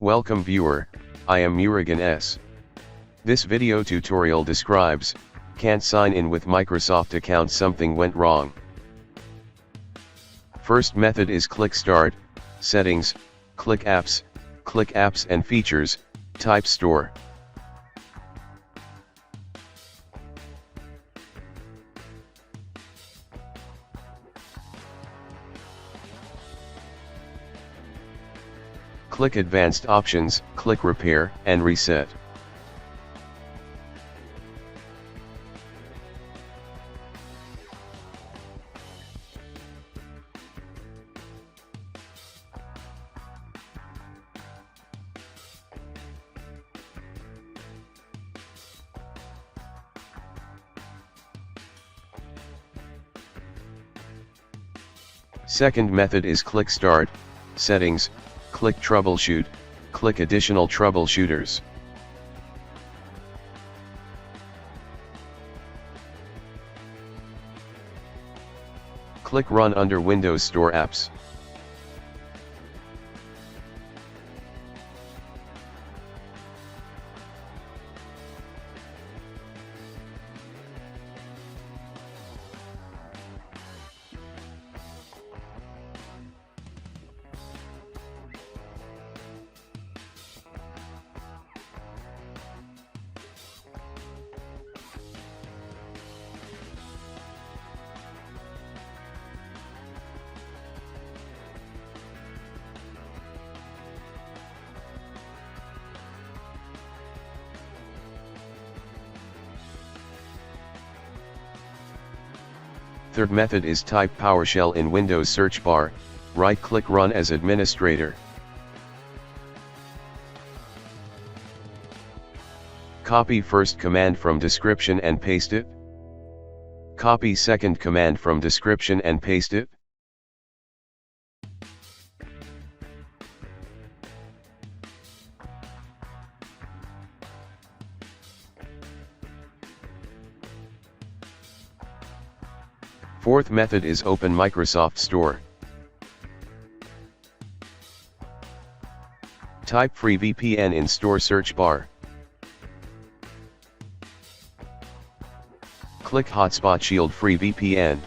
Welcome viewer, I am Murugan S. This video tutorial describes, can't sign in with Microsoft account, something went wrong. First method is click Start, Settings, click Apps and Features, type Store. Click Advanced Options, click Repair and Reset. Second method is click Start, Settings, click Troubleshoot, click Additional Troubleshooters. Click Run under Windows Store Apps. Third method is type PowerShell in Windows search bar, right-click Run as administrator. Copy first command from description and paste it. Copy second command from description and paste it. Fourth method is open Microsoft Store. Type free VPN in Store search bar. Click Hotspot Shield Free VPN.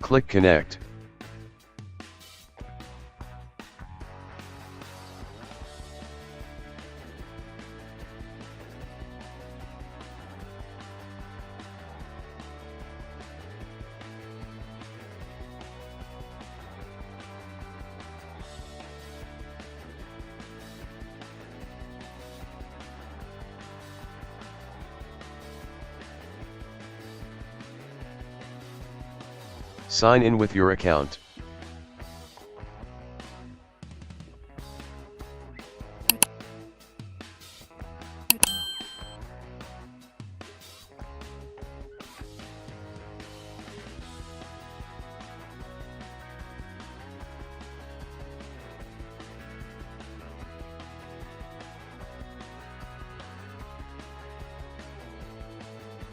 Click Connect. Sign in with your account.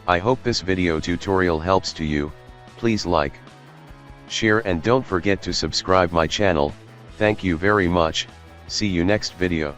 I hope this video tutorial helps to you. Please like, share and don't forget to subscribe my channel. Thank you very much. See you next video.